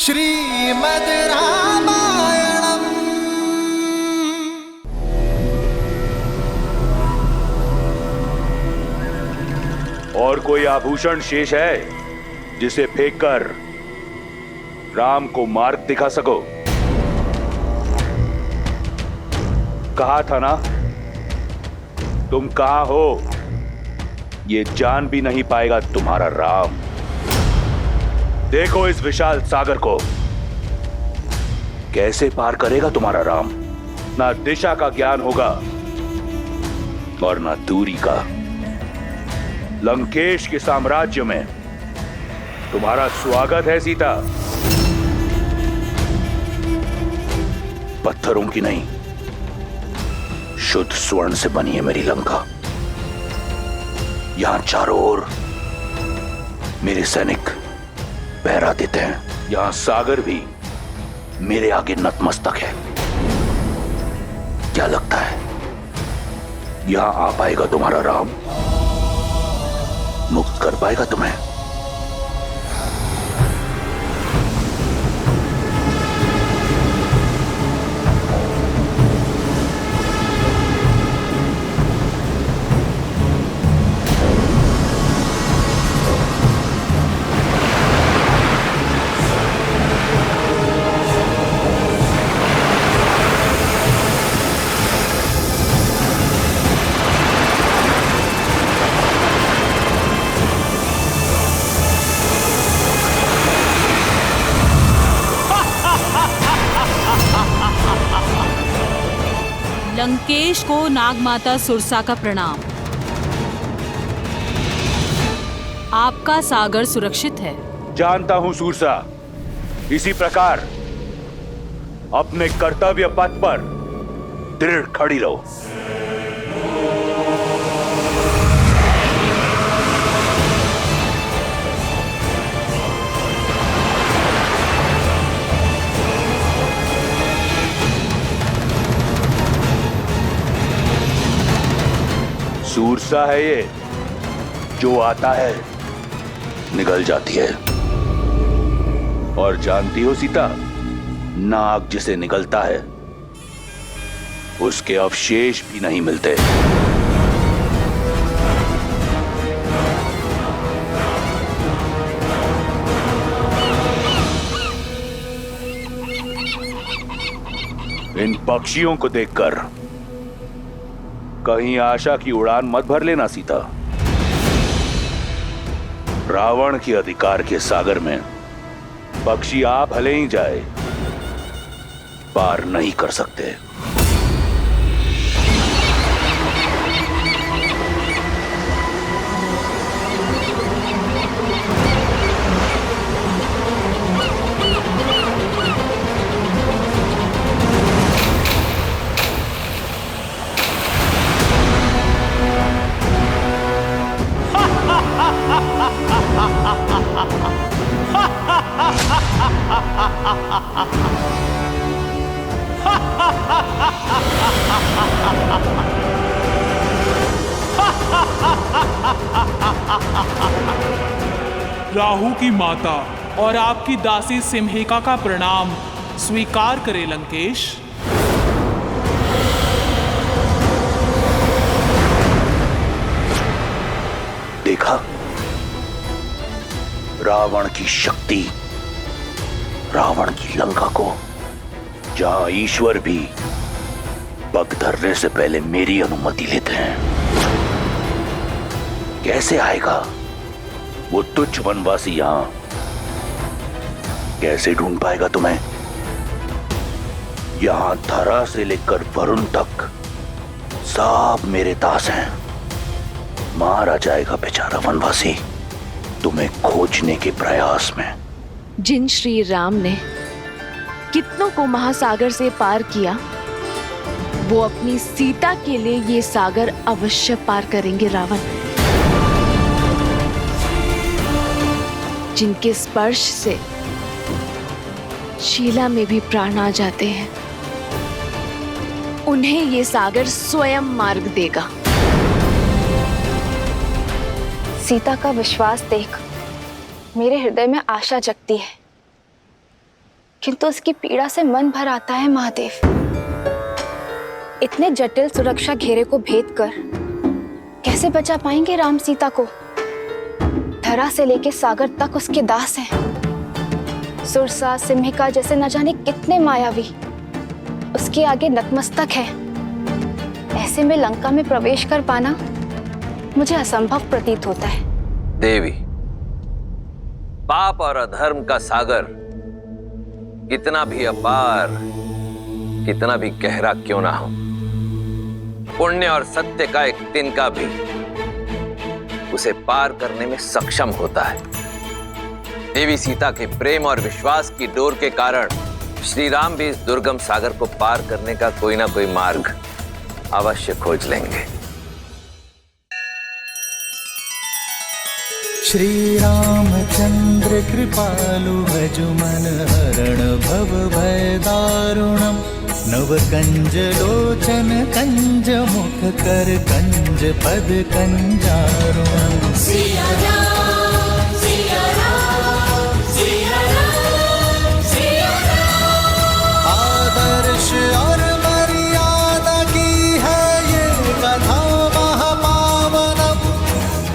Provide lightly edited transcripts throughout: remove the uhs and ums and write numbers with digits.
श्रीमद् रामायणम्। और कोई आभूषण शेष है जिसे फेंककर राम को मार्ग दिखा सको? कहा था ना, तुम कहां हो ये जान भी नहीं पाएगा तुम्हारा राम। देखो इस विशाल सागर को, कैसे पार करेगा तुम्हारा राम। ना दिशा का ज्ञान होगा और ना दूरी का। लंकेश के साम्राज्य में तुम्हारा स्वागत है सीता। पत्थरों की नहीं, शुद्ध स्वर्ण से बनी है मेरी लंका। यहां चारों ओर मेरे सैनिक पहरा देते हैं। यहां सागर भी मेरे आगे नतमस्तक है। क्या लगता है यहां आ पाएगा तुम्हारा राम? मुक्त कर पाएगा तुम्हें? लंकेश को नागमाता सुरसा का प्रणाम। आपका सागर सुरक्षित है। जानता हूं सुरसा। इसी प्रकार अपने कर्तव्य पथ पर दृढ़ खड़ी रहो। सुरसा है ये, जो आता है निगल जाती है। और जानती हो सीता, नाग जिसे निगलता है उसके अवशेष भी नहीं मिलते। इन पक्षियों को देखकर कहीं आशा की उड़ान मत भर लेना सीता। रावण के अधिकार के सागर में पक्षी आप भले ही जाए, पार नहीं कर सकते। राहु की माता और आपकी दासी सिम्हिका का प्रणाम स्वीकार करे लंकेश। देखा रावण की शक्ति, रावण की लंका को, जहां ईश्वर भी पग धरने से पहले मेरी अनुमति लेते हैं। कैसे आएगा वो तुच्छ वनवासी यहां? कैसे ढूंढ पाएगा तुम्हें? यहां धरा से लेकर वरुण तक सब मेरे दास हैं। मारा जाएगा बेचारा वनवासी तुम्हें खोजने के प्रयास में। जिन श्री राम ने कितनों को महासागर से पार किया, वो अपनी सीता के लिए ये सागर अवश्य पार करेंगे। रावण जिनके स्पर्श से शीला में भी प्राण आ जाते हैं, उन्हें ये सागर स्वयं मार्ग देगा। सीता का विश्वास देख मेरे हृदय में आशा जगती है। किंतु उसकी पीड़ा से मन भर आता है महादेव। इतने जटिल सुरक्षा घेरे को भेद कर कैसे बचा पाएंगे राम सीता को? धरा से लेके सागर तक उसके दास हैं। सुरसा सिम्हिका जैसे न जाने कितने मायावी उसके आगे नतमस्तक है। ऐसे में लंका में प्रवेश कर पाना मुझे असंभव प्रतीत होता है। देवी, पाप और अधर्म का सागर कितना भी अपार, कितना भी गहरा क्यों ना हो, पुण्य और सत्य का एक तिनका भी उसे पार करने में सक्षम होता है। देवी सीता के प्रेम और विश्वास की डोर के कारण श्री राम भी इस दुर्गम सागर को पार करने का कोई ना कोई मार्ग अवश्य खोज लेंगे। श्री रामचंद्र कृपालु भजु मन हरण भव भय दारुणम नव कंज लोचन कंज मुख कर कंज पद कंजारुणम। सिया राम, सिया राम, सिया राम, सिया राम। आदर्श और मर्यादा की है ये कथा महापावनम।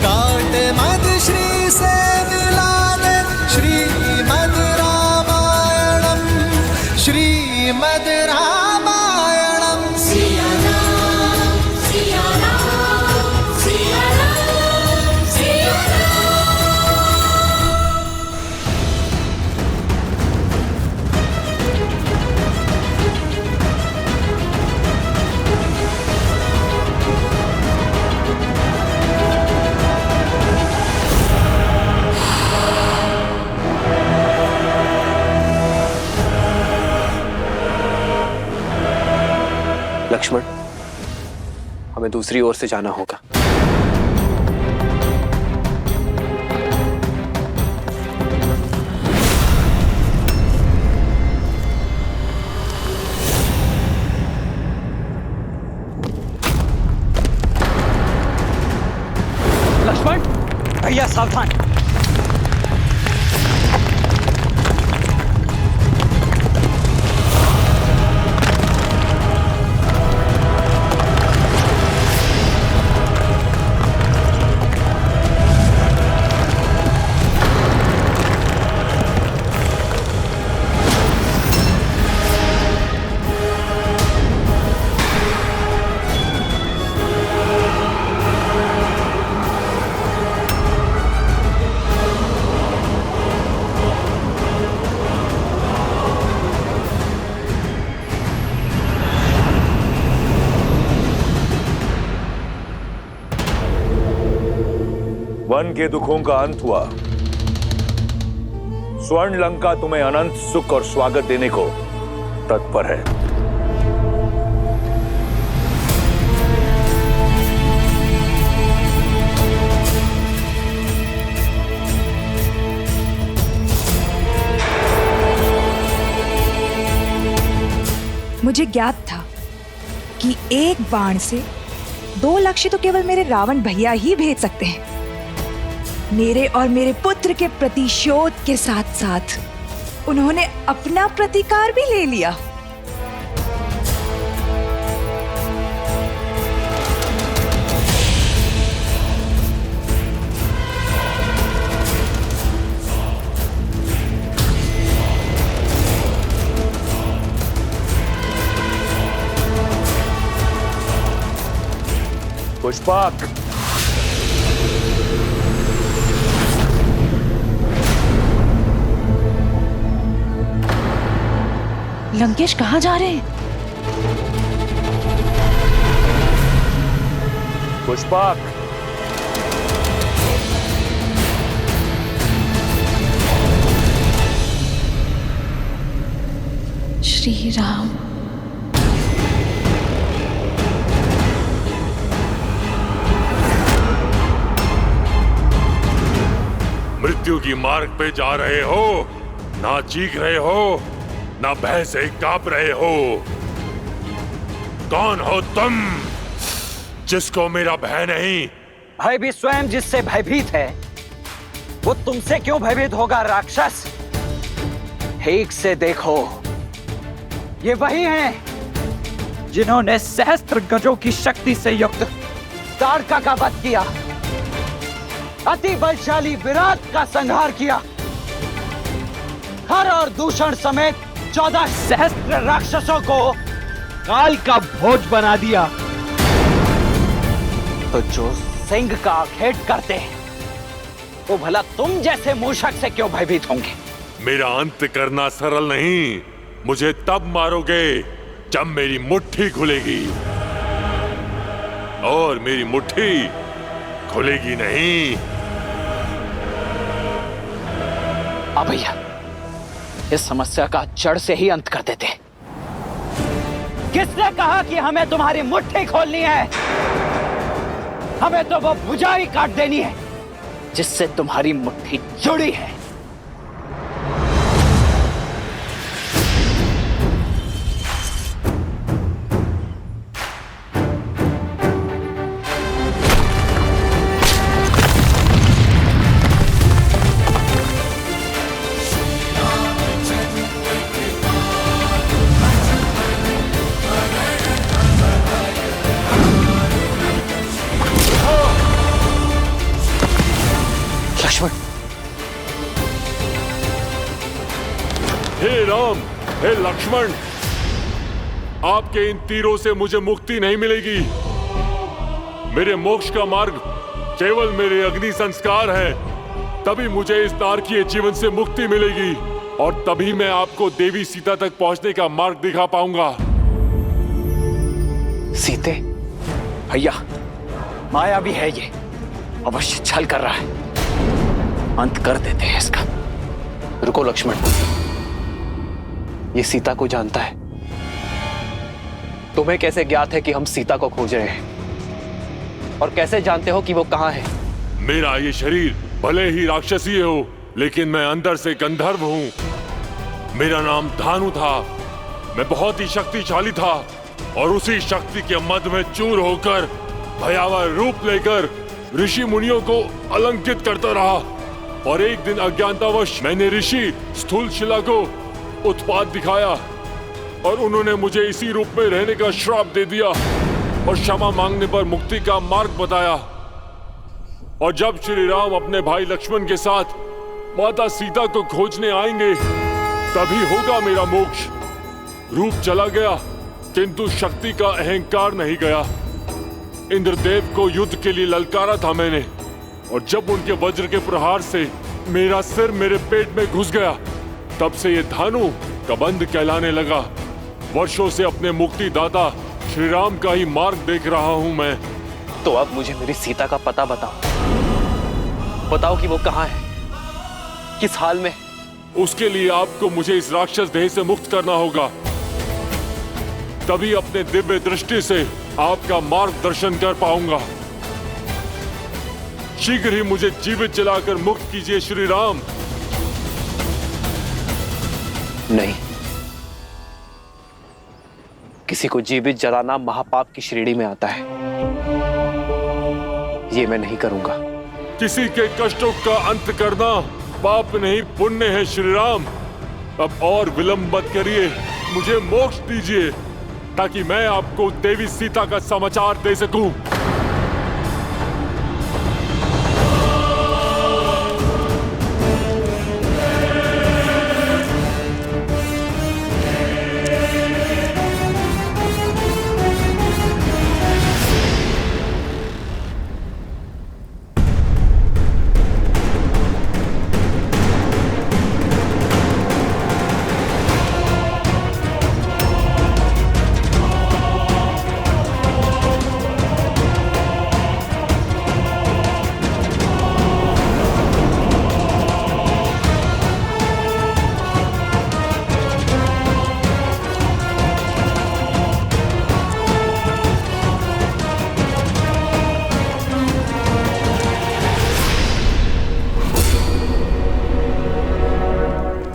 काट मद श्री से मिला दे श्रीमद् रामायणम, श्रीमद् रामायणम। सिया राम, सिया राम, सिया राम, सिया राम। लक्ष्मण, हमें दूसरी ओर से जाना होगा। लक्ष्मण, भैया सावधान। वन के दुखों का अंत हुआ। स्वर्ण लंका तुम्हें अनंत सुख और स्वागत देने को तत्पर है। मुझे ज्ञात था कि एक बाण से 2 लक्ष्य तो केवल मेरे रावण भैया ही भेज सकते हैं। मेरे और मेरे पुत्र के प्रतिशोध के साथ साथ उन्होंने अपना प्रतिकार भी ले लिया। पुष्पक, लंकेश कहाँ जा रहे हैं? पुष्पक, श्री राम। मृत्यु की मार्ग पे जा रहे हो, ना चीख रहे हो, ना भय से कांप रहे हो। कौन हो तुम जिसको मेरा भय नहीं? भय भी स्वयं जिससे भयभीत है, वो तुमसे क्यों भयभीत होगा राक्षस? ठीक से देखो, ये वही हैं जिन्होंने सहस्त्र गजों की शक्ति से युक्त ताड़का का वध किया, अति बलशाली विराट का संहार किया, हर और दूषण समेत 14 सहस्त्र राक्षसों को काल का भोज बना दिया। तो जो सिंह का घेट करते हैं वो भला तुम जैसे मूषक से क्यों भयभीत होंगे? मेरा अंत करना सरल नहीं। मुझे तब मारोगे जब मेरी मुट्ठी खुलेगी, और मेरी मुट्ठी खुलेगी नहीं। अब भैया इस समस्या का जड़ से ही अंत कर देते। किसने कहा कि हमें तुम्हारी मुट्ठी खोलनी है? हमें तो वो भुजा ही काट देनी है जिससे तुम्हारी मुट्ठी जुड़ी है। हे राम, हे लक्ष्मण, आपके इन तीरों से मुझे मुक्ति नहीं मिलेगी। मेरे मोक्ष का मार्ग केवल मेरे अग्नि संस्कार है। तभी मुझे इस नारकीय जीवन से मुक्ति मिलेगी, और तभी मैं आपको देवी सीता तक पहुंचने का मार्ग दिखा पाऊंगा। सीते भैया, माया भी है ये, अवश्य छल कर रहा है। अंत कर देते हैं इसका। रुको लक्ष्मण, ये सीता को जानता है। तुम्हें कैसे ज्ञात है कि हम सीता को खोज रहे हैं? और कैसे जानते हो कि वो कहाँ है? मेरा ये शरीर भले ही राक्षसीय हो, लेकिन मैं अंदर से गंधर्व हूँ। मेरा नाम धानु था। मैं बहुत ही शक्तिशाली था, और उसी शक्ति के मद में चूर होकर भयावह रूप लेकर ऋषि मुनियों को अलंकित करता रहा। और एक दिन अज्ञानतावश मैंने ऋषि स्थूलशिला को उत्पात दिखाया, और उन्होंने मुझे इसी रूप में रहने का श्राप दे दिया, और क्षमा मांगने पर मुक्ति का मार्ग बताया। और जब श्री राम अपने भाई लक्ष्मण के साथ माता सीता को खोजने आएंगे, तभी होगा मेरा मोक्ष। रूप चला गया, किंतु शक्ति का अहंकार नहीं गया। इंद्रदेव को युद्ध के लिए ललकारा था मैंने, और जब उनके वज्र के प्रहार से मेरा सिर मेरे पेट में घुस गया, तब से ये धानु कबंध कहलाने लगा। वर्षों से अपने मुक्तिदाता श्री राम का ही मार्ग देख रहा हूं मैं। तो अब मुझे मेरी सीता का पता बताओ कि वो कहाँ है, किस हाल में? उसके लिए आपको मुझे इस राक्षस देह से मुक्त करना होगा। तभी अपने दिव्य दृष्टि से आपका मार्गदर्शन कर पाऊंगा। शीघ्र ही मुझे जीवित जलाकर मुक्त कीजिए श्री राम। नहीं, किसी को जीवित जलाना महापाप की श्रेणी में आता है। ये मैं नहीं करूंगा। किसी के कष्टों का अंत करना पाप नहीं पुण्य है श्री राम। अब और विलंब मत करिए, मुझे मोक्ष दीजिए, ताकि मैं आपको देवी सीता का समाचार दे सकूं।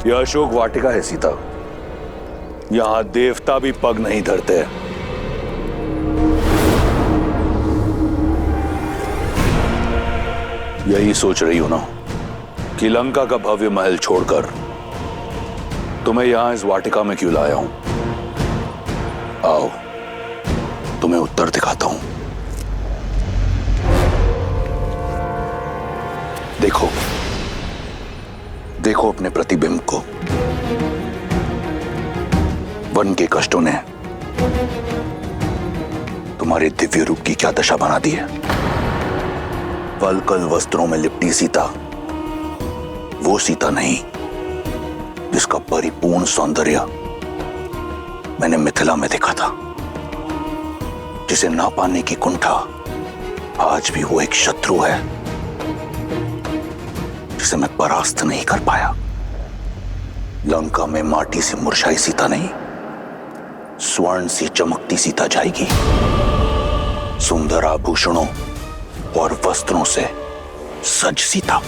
यह अशोक वाटिका है सीता। यहां देवता भी पग नहीं धरते। यही सोच रही हूं ना कि लंका का भव्य महल छोड़कर तुम्हें यहां इस वाटिका में क्यों लाया हूं? आओ, तुम्हें उत्तर दिखाता हूं। देखो, देखो अपने प्रतिबिंब को। वन के कष्टों ने तुम्हारे दिव्य रूप की क्या दशा बना दी है। वल्कल वस्त्रों में लिपटी सीता वो सीता नहीं जिसका परिपूर्ण सौंदर्य मैंने मिथिला में देखा था, जिसे ना पाने की कुंठा आज भी वो एक शत्रु है जिसे मैं परास्त नहीं कर पाया। लंका में माटी से मुरझाई सीता नहीं, स्वर्ण सी चमकती सीता जाएगी। सुंदर आभूषणों और वस्त्रों से सज सीता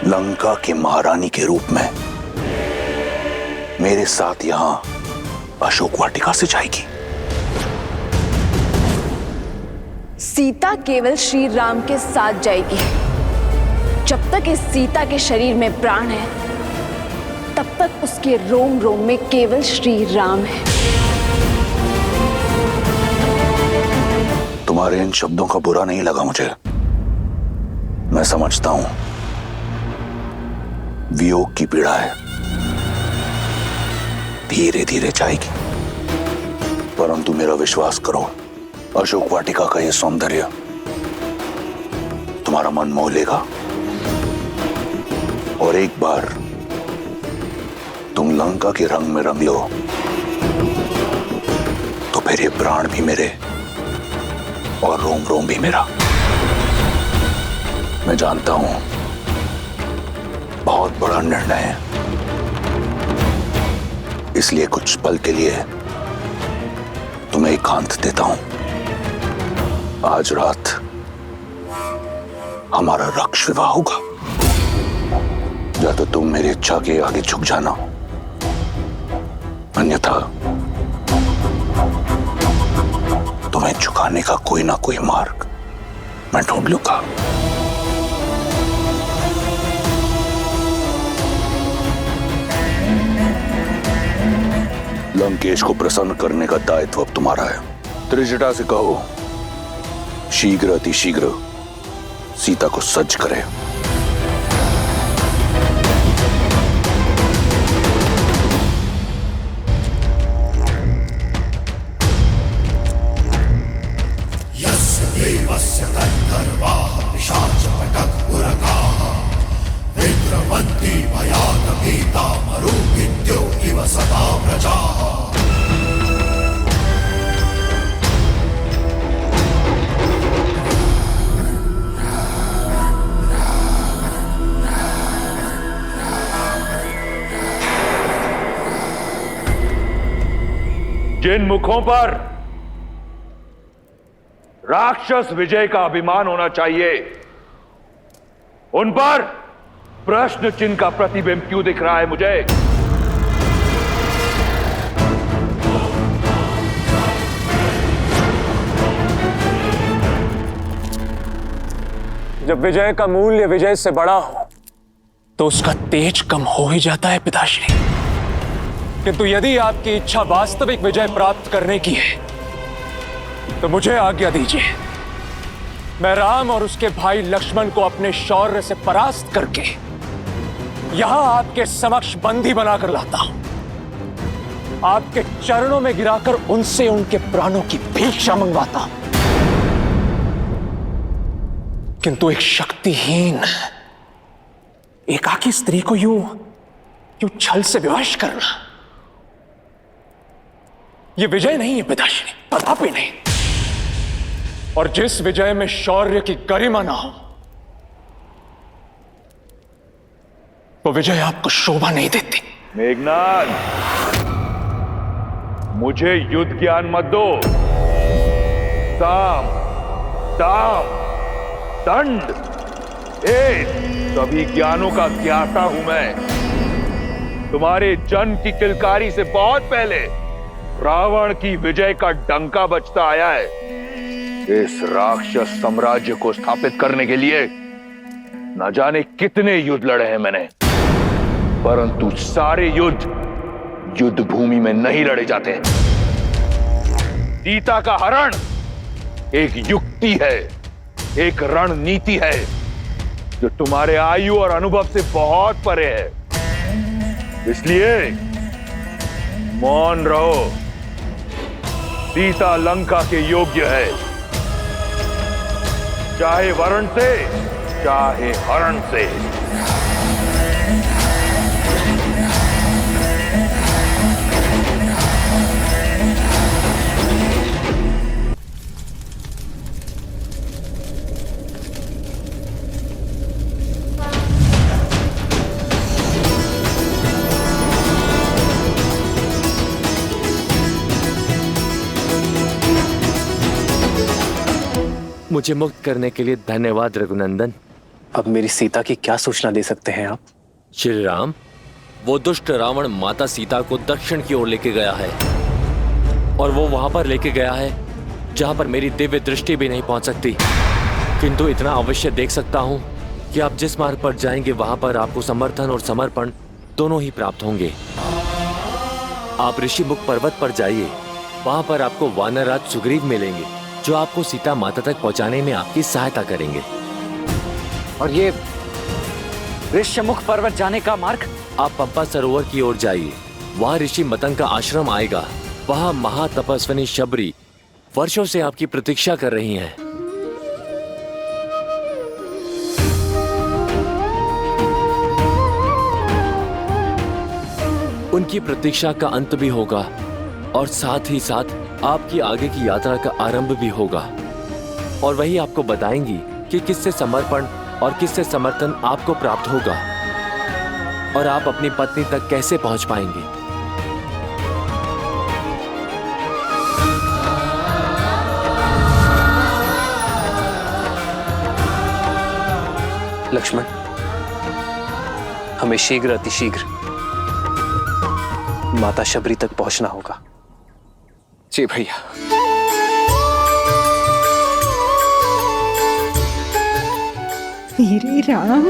लंका के महारानी के रूप में मेरे साथ यहां अशोक वाटिका से जाएगी। सीता केवल श्री राम के साथ जाएगी। जब तक इस सीता के शरीर में प्राण है, तब तक उसके रोम रोम में केवल श्री राम है। तुम्हारे इन शब्दों का बुरा नहीं लगा मुझे। मैं समझता हूं वियोग की पीड़ा है, धीरे धीरे जाएगी। परंतु मेरा विश्वास करो, अशोक वाटिका का यह सौंदर्य तुम्हारा मन मोह लेगा और एक बार तुम लंका के रंग में रंग लो तो फिर ये प्राण भी मेरे और रोम रोम भी मेरा। मैं जानता हूं बहुत बड़ा निर्णय है, इसलिए कुछ पल के लिए तुम्हें एकांत देता हूं। आज रात हमारा रक्ष विवाह होगा। या तो तुम मेरी इच्छा के आगे झुक जाना, अन्यथा तुम्हें झुकाने का कोई ना कोई मार्ग मैं ढूंढ लूंगा। लंकेश को प्रसन्न करने का दायित्व अब तुम्हारा है। त्रिजटा से कहो शीघ्र अति शीघ्र सीता को सज्ज करे। जिन मुखों पर राक्षस विजय का अभिमान होना चाहिए, उन पर प्रश्न चिन्ह का प्रतिबिंब क्यों दिख रहा है मुझे? जब विजय का मूल्य विजय से बड़ा हो तो उसका तेज कम हो ही जाता है पिताश्री। किंतु यदि आपकी इच्छा वास्तविक विजय प्राप्त करने की है तो मुझे आज्ञा दीजिए, मैं राम और उसके भाई लक्ष्मण को अपने शौर्य से परास्त करके यहां आपके समक्ष बंदी बनाकर लाता हूं। आपके चरणों में गिराकर उनसे उनके प्राणों की भिक्षा मंगवाता हूं। किंतु एक शक्तिहीन एकाकी स्त्री को यूं छल से विवश करना, यह विजय नहीं है पिताश्री, कदापि नहीं। और जिस विजय में शौर्य की गरिमा ना हो, वो विजय आपको शोभा नहीं देती। मेघनाद, मुझे युद्ध ज्ञान मत दो। साम, दाम, दंड, सभी ज्ञानों का ज्ञाता हूं मैं। तुम्हारे जन्म की किलकारी से बहुत पहले रावण की विजय का डंका बजता आया है। इस राक्षस साम्राज्य को स्थापित करने के लिए न जाने कितने युद्ध लड़े हैं मैंने। परंतु सारे युद्ध युद्ध भूमि में नहीं लड़े जाते। सीता का हरण एक युक्ति है, एक रणनीति है जो तुम्हारे आयु और अनुभव से बहुत परे है। इसलिए मौन रहो। सीता लंका के योग्य है, चाहे वरण से चाहे हरण से। मुझे मुक्त करने के लिए धन्यवाद रघुनंदन। अब मेरी सीता की क्या सूचना दे सकते हैं आप? श्री राम, वो दुष्ट रावण माता सीता को दक्षिण की ओर लेके गया है और वो वहां पर लेके गया है जहां पर मेरी दिव्य दृष्टि भी नहीं पहुंच सकती। किंतु इतना अवश्य देख सकता हूं कि आप जिस मार्ग पर जाएंगे वहां पर आपको समर्थन और समर्पण दोनों ही प्राप्त होंगे। आप ऋषिमुख पर्वत पर जाइए, वहां पर आपको वानरराज सुग्रीव मिलेंगे जो आपको सीता माता तक पहुंचाने में आपकी सहायता करेंगे। और ये ऋषिमुख पर्वत जाने का मार्ग? आप पंपा सरोवर की ओर जाइए, वहां ऋषि मतंग का आश्रम आएगा। वहां महातपस्विनी शबरी वर्षों से आपकी प्रतीक्षा कर रही हैं। उनकी प्रतीक्षा का अंत भी होगा और साथ ही साथ आपकी आगे की यात्रा का आरंभ भी होगा। और वही आपको बताएंगी कि किससे समर्पण और किससे समर्थन आपको प्राप्त होगा और आप अपनी पत्नी तक कैसे पहुंच पाएंगे। लक्ष्मण, हमें शीघ्र अतिशीघ्र माता शबरी तक पहुंचना होगा। जी भैया। मेरे राम,